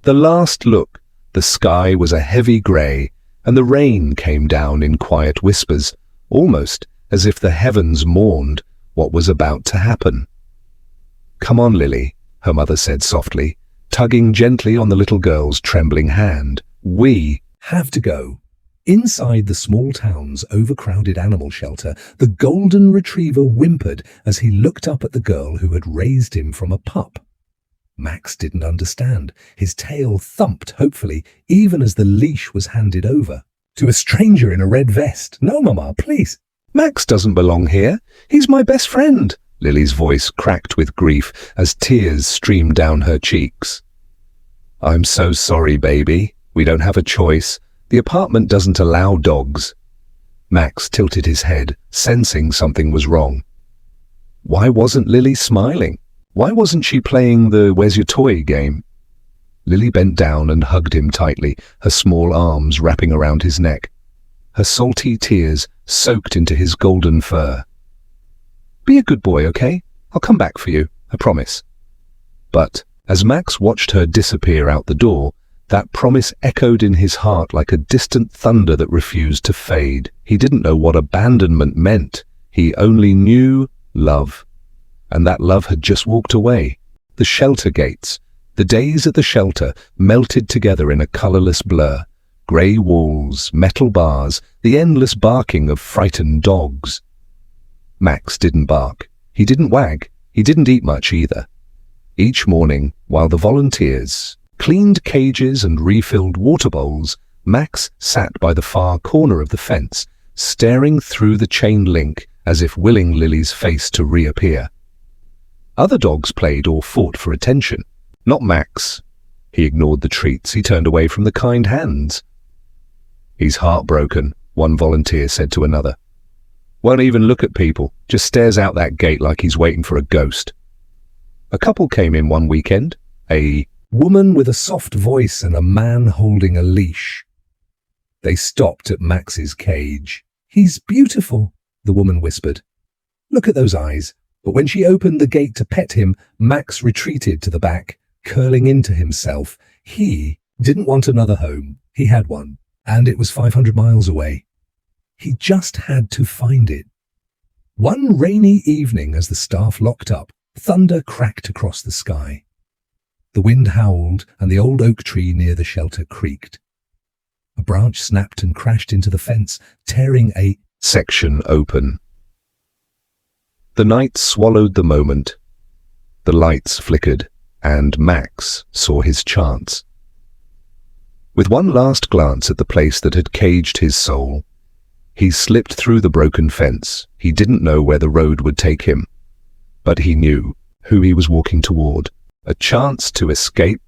The last look, the sky was a heavy grey, and the rain came down in quiet whispers, almost as if the heavens mourned what was about to happen. "Come on, Lily," her mother said softly, tugging gently on the little girl's trembling hand. "We have to go." Inside the small town's overcrowded animal shelter, the golden retriever whimpered as he looked up at the girl who had raised him from a pup. Max didn't understand. His tail thumped hopefully, even as the leash was handed over. To a stranger in a red vest. "No, Mama, please." "Max doesn't belong here. He's my best friend." Lily's voice cracked with grief as tears streamed down her cheeks. "I'm so sorry, baby. We don't have a choice. The apartment doesn't allow dogs." Max tilted his head, sensing something was wrong. Why wasn't Lily smiling? Why wasn't she playing the "Where's your toy" game? Lily bent down and hugged him tightly, her small arms wrapping around his neck. Her salty tears soaked into his golden fur. "Be a good boy, okay? I'll come back for you, I promise." But as Max watched her disappear out the door, that promise echoed in his heart like a distant thunder that refused to fade. He didn't know what abandonment meant. He only knew love. And that love had just walked away. The shelter gates, the days at the shelter, melted together in a colourless blur. Grey walls, metal bars, the endless barking of frightened dogs. Max didn't bark. He didn't wag. He didn't eat much either. Each morning, while the volunteers cleaned cages and refilled water bowls, Max sat by the far corner of the fence, staring through the chain link as if willing Lily's face to reappear. Other dogs played or fought for attention. Not Max. He ignored the treats. He turned away from the kind hands. "He's heartbroken," one volunteer said to another. "Won't even look at people, just stares out that gate like he's waiting for a ghost." A couple came in one weekend, a woman with a soft voice and a man holding a leash. They stopped at Max's cage. "He's beautiful," the woman whispered. "Look at those eyes." But when she opened the gate to pet him, Max retreated to the back, curling into himself. He didn't want another home. He had one, and it was 500 miles away. He just had to find it. One rainy evening, as the staff locked up, thunder cracked across the sky. The wind howled, and the old oak tree near the shelter creaked. A branch snapped and crashed into the fence, tearing a section open. The night swallowed the moment. The lights flickered, and Max saw his chance. With one last glance at the place that had caged his soul, he slipped through the broken fence. He didn't know where the road would take him, but he knew who he was walking toward. A chance to escape.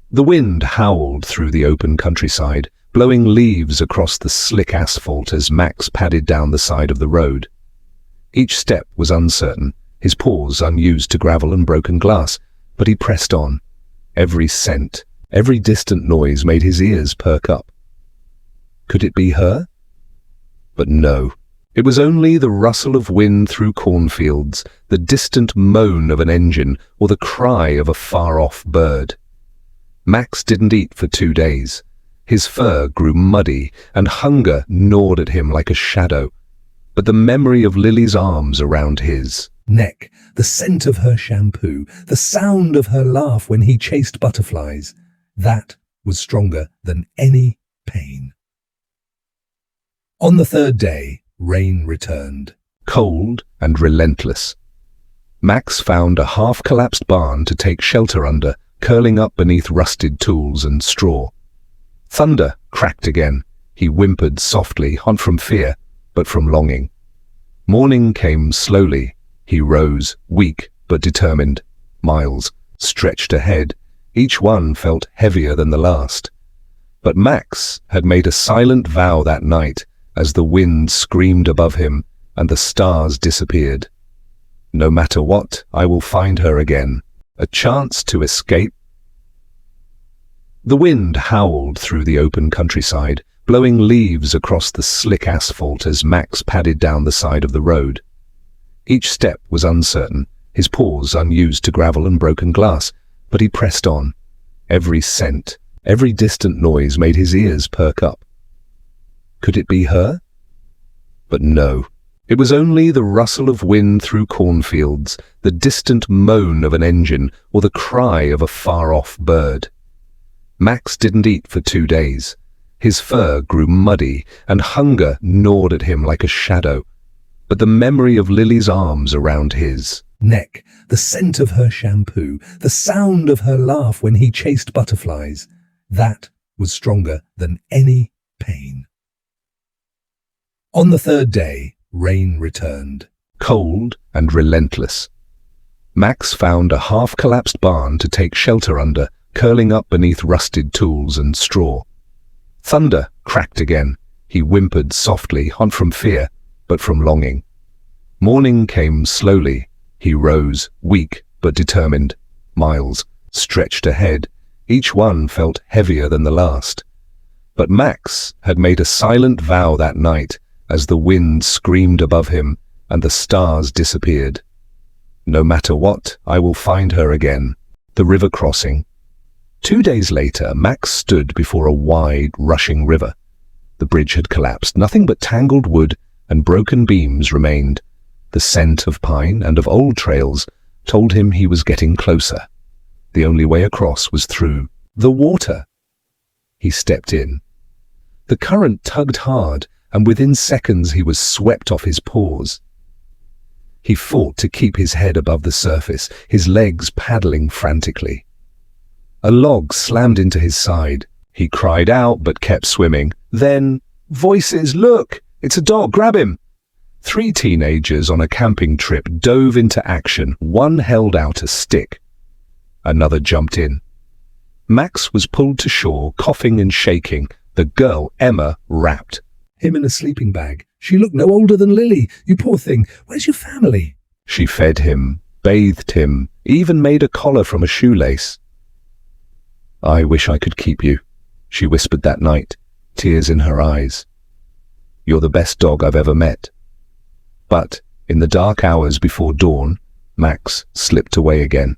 The wind howled through the open countryside, blowing leaves across the slick asphalt as Max padded down the side of the road. Each step was uncertain, his paws unused to gravel and broken glass, but he pressed on. Every scent, every distant noise made his ears perk up. Could it be her? But no. It was only the rustle of wind through cornfields, the distant moan of an engine, or the cry of a far-off bird. Max didn't eat for 2 days. His fur grew muddy, and hunger gnawed at him like a shadow. But the memory of Lily's arms around his neck, the scent of her shampoo, the sound of her laugh when he chased butterflies, that was stronger than any pain. On the 3rd day, rain returned, cold and relentless. Max found a half-collapsed barn to take shelter under, curling up beneath rusted tools and straw. Thunder cracked again. He whimpered softly, not from fear, but from longing. Morning came slowly. He rose, weak but determined. Miles stretched ahead. Each one felt heavier than the last. But Max had made a silent vow that night as the wind screamed above him and the stars disappeared. No matter what, I will find her again. A chance to escape. The wind howled through the open countryside, blowing leaves across the slick asphalt as Max padded down the side of the road. Each step was uncertain, his paws unused to gravel and broken glass, but he pressed on. Every scent, every distant noise made his ears perk up. Could it be her? But no. It was only the rustle of wind through cornfields, the distant moan of an engine, or the cry of a far-off bird. Max didn't eat for 2 days. His fur grew muddy, and hunger gnawed at him like a shadow. But the memory of Lily's arms around his neck, the scent of her shampoo, the sound of her laugh when he chased butterflies, that was stronger than any pain. On the 3rd day, rain returned, cold and relentless. Max found a half-collapsed barn to take shelter under, curling up beneath rusted tools and straw. Thunder cracked again. He whimpered softly, not from fear, but from longing. Morning came slowly. He rose, weak but determined. Miles stretched ahead. Each one felt heavier than the last. But Max had made a silent vow that night, as the wind screamed above him and the stars disappeared. No matter what, I will find her again. The river crossing. 2 days later, Max stood before a wide, rushing river. The bridge had collapsed. Nothing but tangled wood and broken beams remained. The scent of pine and of old trails told him he was getting closer. The only way across was through the water. He stepped in. The current tugged hard, and within seconds he was swept off his paws. He fought to keep his head above the surface, his legs paddling frantically. A log slammed into his side. He cried out but kept swimming. Then, voices, look! It's a dog, grab him! 3 teenagers on a camping trip dove into action. One held out a stick. Another jumped in. Max was pulled to shore, coughing and shaking. The girl, Emma, rapped. Him in a sleeping bag. She looked no older than Lily. You poor thing, where's your family? She fed him, bathed him, even made a collar from a shoelace. I wish I could keep you, she whispered that night, tears in her eyes. You're the best dog I've ever met. But, in the dark hours before dawn, Max slipped away again.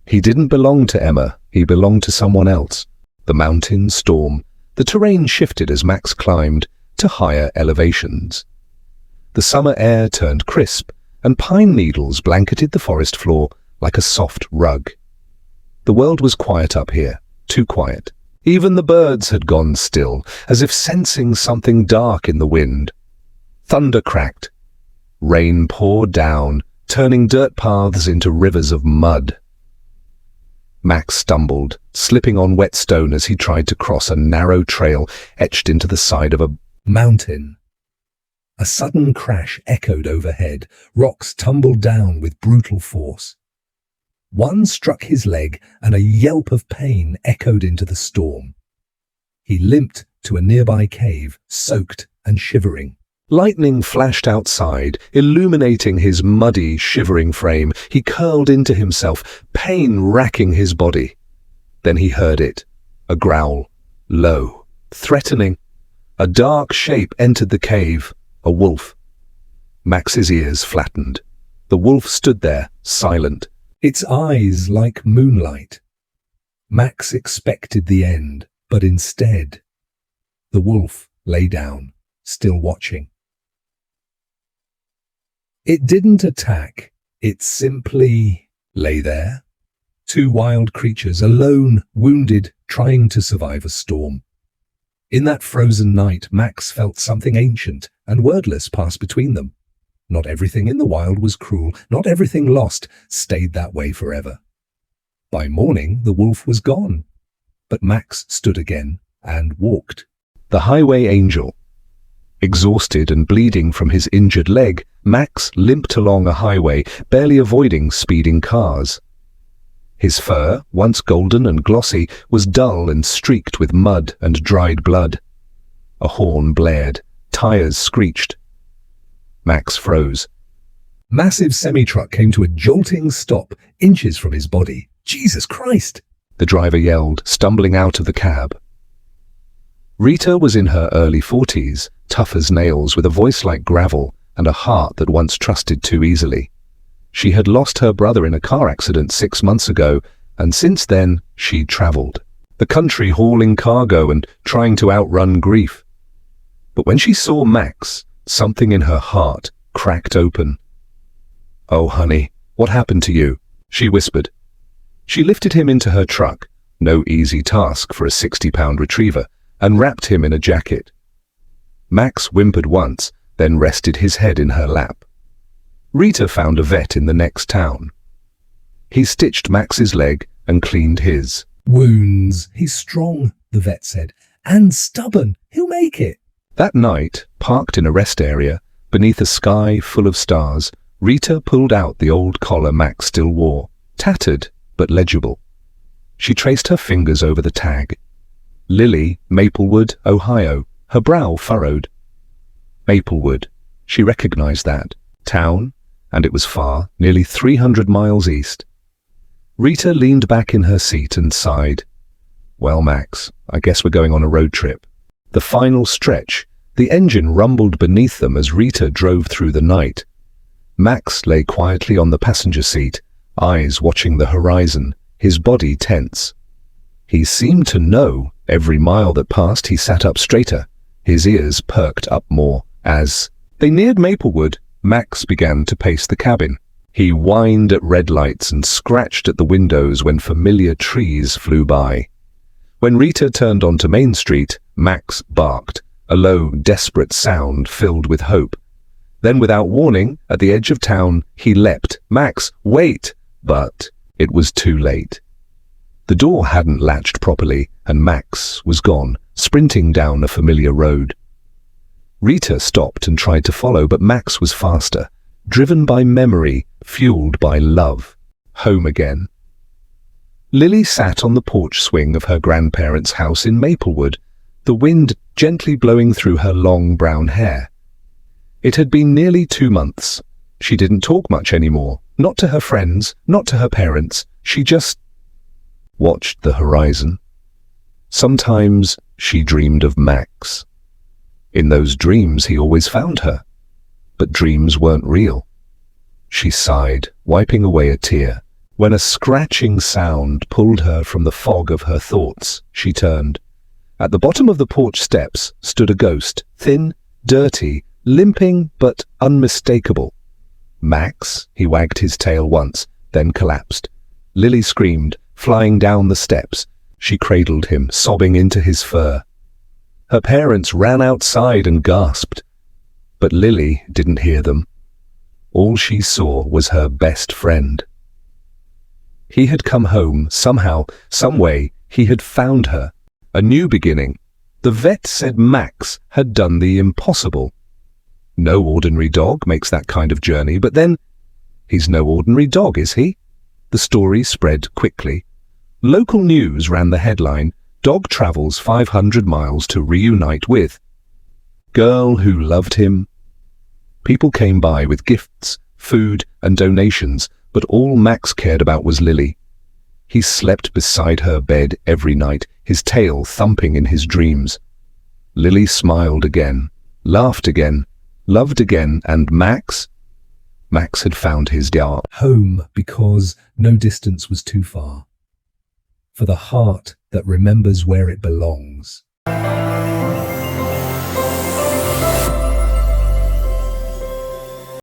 He didn't belong to Emma, he belonged to someone else. The mountain storm. The terrain shifted as Max climbed to higher elevations. The summer air turned crisp, and pine needles blanketed the forest floor like a soft rug. The world was quiet up here, too quiet. Even the birds had gone still, as if sensing something dark in the wind. Thunder cracked. Rain poured down, turning dirt paths into rivers of mud. Max stumbled, slipping on wet stone as he tried to cross a narrow trail etched into the side of a mountain. A sudden crash echoed overhead. Rocks tumbled down with brutal force. One struck his leg, and a yelp of pain echoed into the storm. He limped to a nearby cave, soaked and shivering. Lightning flashed outside, illuminating his muddy, shivering frame. He curled into himself, pain racking his body. Then he heard it, a growl, low, threatening. A dark shape entered the cave, a wolf. Max's ears flattened. The wolf stood there, silent, its eyes like moonlight. Max expected the end, but instead, the wolf lay down, still watching. It didn't attack, it simply lay there. 2 wild creatures, alone, wounded, trying to survive a storm. In that frozen night, Max felt something ancient and wordless pass between them. Not everything in the wild was cruel, not everything lost stayed that way forever. By morning, the wolf was gone, but Max stood again and walked. The highway angel. Exhausted and bleeding from his injured leg, Max limped along a highway, barely avoiding speeding cars. His fur, once golden and glossy, was dull and streaked with mud and dried blood. A horn blared, tires screeched. Max froze. Massive semi-truck came to a jolting stop, inches from his body. Jesus Christ! The driver yelled, stumbling out of the cab. Rita was in her early 40s, tough as nails, with a voice like gravel, and a heart that once trusted too easily. She had lost her brother in a car accident 6 months ago, and since then she'd traveled the country hauling cargo and trying to outrun grief. But when she saw Max, something in her heart cracked open. "Oh, honey, what happened to you?" she whispered. She lifted him into her truck, no easy task for a 60-pound retriever, and wrapped him in a jacket. Max whimpered once, then rested his head in her lap. Rita found a vet in the next town. He stitched Max's leg and cleaned his "Wounds. He's strong," the vet said, "and stubborn. He'll make it." That night, parked in a rest area, beneath a sky full of stars, Rita pulled out the old collar Max still wore, tattered but legible. She traced her fingers over the tag. Lily, Maplewood, Ohio, her brow furrowed. Maplewood. She recognized that town, and it was far, nearly 300 miles east. Rita leaned back in her seat and sighed. "Well, Max, I guess we're going on a road trip." The final stretch, the engine rumbled beneath them as Rita drove through the night. Max lay quietly on the passenger seat, eyes watching the horizon, his body tense. He seemed to know. Every mile that passed he sat up straighter, his ears perked up more. As they neared Maplewood, Max began to pace the cabin. He whined at red lights and scratched at the windows when familiar trees flew by. When Rita turned onto Main Street, Max barked, a low, desperate sound filled with hope. Then, without warning, at the edge of town, he leapt. "Max, wait!" But it was too late. The door hadn't latched properly, and Max was gone, sprinting down a familiar road. Rita stopped and tried to follow, but Max was faster, driven by memory, fueled by love. Home again. Lily sat on the porch swing of her grandparents' house in Maplewood, the wind gently blowing through her long brown hair. It had been nearly 2 months. She didn't talk much anymore, not to her friends, not to her parents. She just watched the horizon. Sometimes she dreamed of Max. In those dreams he always found her. But dreams weren't real. She sighed, wiping away a tear. When a scratching sound pulled her from the fog of her thoughts, she turned. At the bottom of the porch steps stood a ghost, thin, dirty, limping but unmistakable. "Max," he wagged his tail once, then collapsed. Lily screamed, flying down the steps. She cradled him, sobbing into his fur. Her parents ran outside and gasped. But Lily didn't hear them. All she saw was her best friend. He had come home, somehow, some way. He had found her. A new beginning. The vet said Max had done the impossible. No ordinary dog makes that kind of journey, but then, he's no ordinary dog, is he? The story spread quickly. Local news ran the headline, "Dog travels 500 miles to reunite with girl who loved him." People came by with gifts, food, and donations, but all Max cared about was Lily. He slept beside her bed every night, his tail thumping in his dreams. Lily smiled again, laughed again, loved again, and Max had found his Home, because no distance was too far. For the heart that remembers where it belongs.